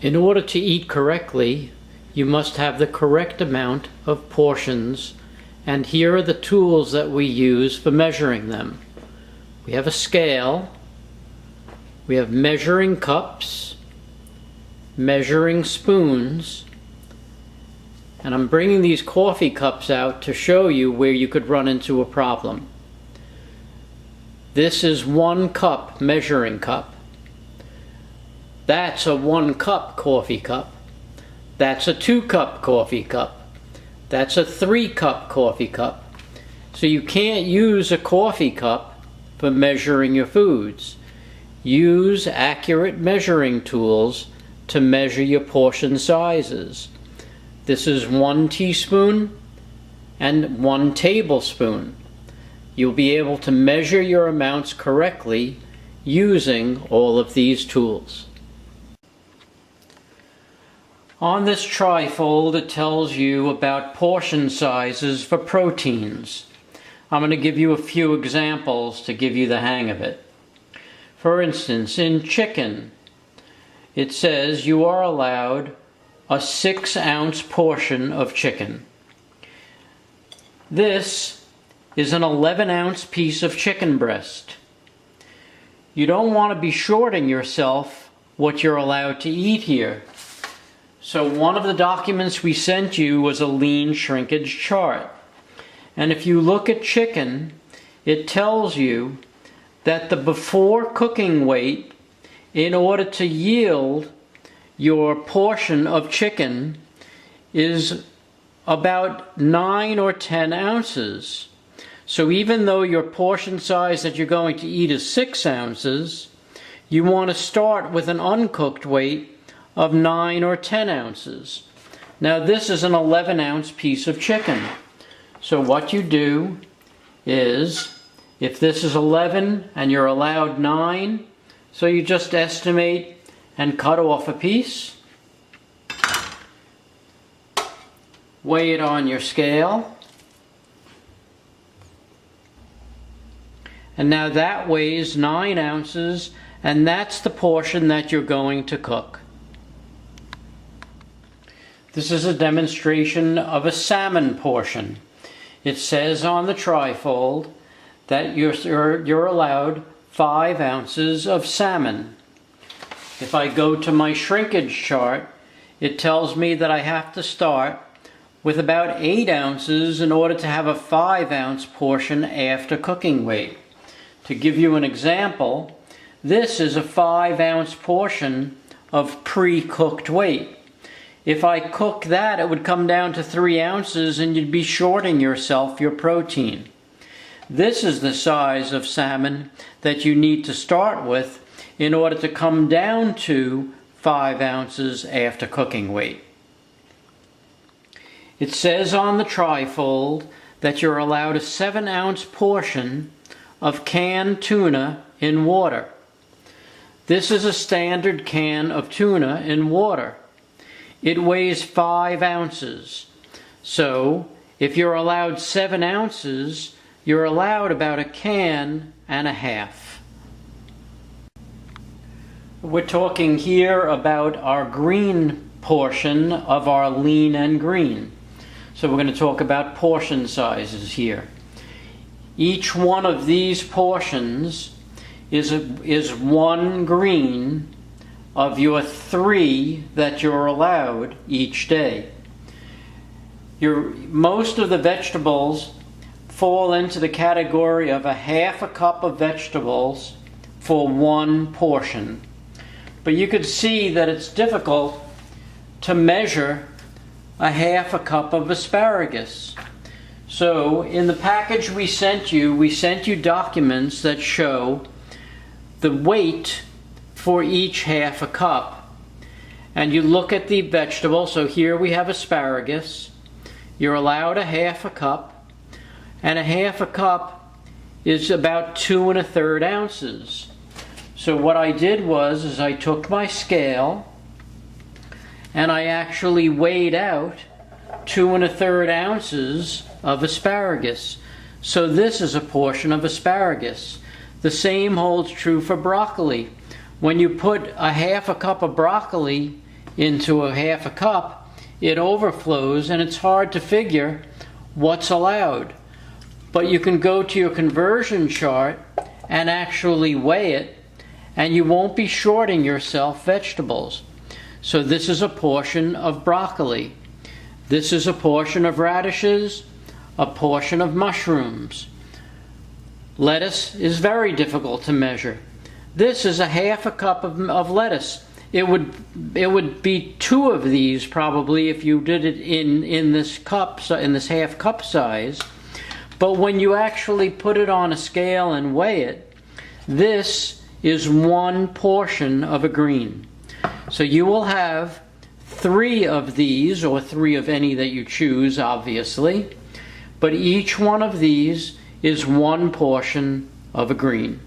In order to eat correctly, you must have the correct amount of portions, and here are the tools that we use for measuring them. We have a scale, we have measuring cups, measuring spoons, and I'm bringing these coffee cups out to show you where you could run into a problem. This is 1 cup measuring cup. That's a 1 cup coffee cup. That's a 2 cup coffee cup. That's a 3 cup coffee cup. So you can't use a coffee cup for measuring your foods. Use accurate measuring tools to measure your portion sizes. This is 1 teaspoon and 1 tablespoon. You'll be able to measure your amounts correctly using all of these tools. On this trifold, it tells you about portion sizes for proteins. I'm going to give you a few examples to give you the hang of it. For instance, in chicken, it says you are allowed a 6-ounce portion of chicken. This is an 11-ounce piece of chicken breast. You don't want to be shorting yourself what you're allowed to eat here. So one of the documents we sent you was a lean shrinkage chart. And if you look at chicken, it tells you that the before cooking weight, in order to yield your portion of chicken, is about 9 or 10 ounces. So even though your portion size that you're going to eat is 6 ounces, you want to start with an uncooked weight of 9 or 10 ounces. Now this is an 11-ounce piece of chicken. So what you do is, if this is 11 and you're allowed 9, so you just estimate and cut off a piece, weigh it on your scale, and now that weighs 9 ounces, and that's the portion that you're going to cook. This is a demonstration of a salmon portion. It says on the trifold that you're allowed 5 ounces of salmon. If I go to my shrinkage chart, it tells me that I have to start with about 8 ounces in order to have a 5-ounce portion after cooking weight. To give you an example, this is a 5-ounce portion of pre-cooked weight. If I cook that, it would come down to 3 ounces and you'd be shorting yourself your protein. This is the size of salmon that you need to start with in order to come down to 5 ounces after cooking weight. It says on the trifold that you're allowed a 7-ounce portion of canned tuna in water. This is a standard can of tuna in water. It weighs 5 ounces. So if you're allowed 7 ounces, you're allowed about a can and a half. We're talking here about our green portion of our lean and green. So we're going to talk about portion sizes here. Each one of these portions is 1 green of your 3 that you're allowed each day. Most of the vegetables fall into the category of a half a cup of vegetables for 1 portion. But you could see that it's difficult to measure a half a cup of asparagus. So in the package we sent you documents that show the weight for each half a cup. And you look at the vegetable, so here we have asparagus. You're allowed a half a cup, and a half a cup is about 2 1/3 ounces. So what I did was I took my scale and I actually weighed out 2 1/3 ounces of asparagus. So this is a portion of asparagus. The same holds true for broccoli. When you put a half a cup of broccoli into a half a cup, it overflows and it's hard to figure what's allowed. But you can go to your conversion chart and actually weigh it, and you won't be shorting yourself vegetables. So this is a portion of broccoli. This is a portion of radishes, a portion of mushrooms. Lettuce is very difficult to measure. This is a half a cup of lettuce. It would be 2 of these probably if you did it in this cup, in this half cup size. But when you actually put it on a scale and weigh it, this is 1 portion of a green. So you will have 3 of these, or 3 of any that you choose, obviously. But each one of these is 1 portion of a green.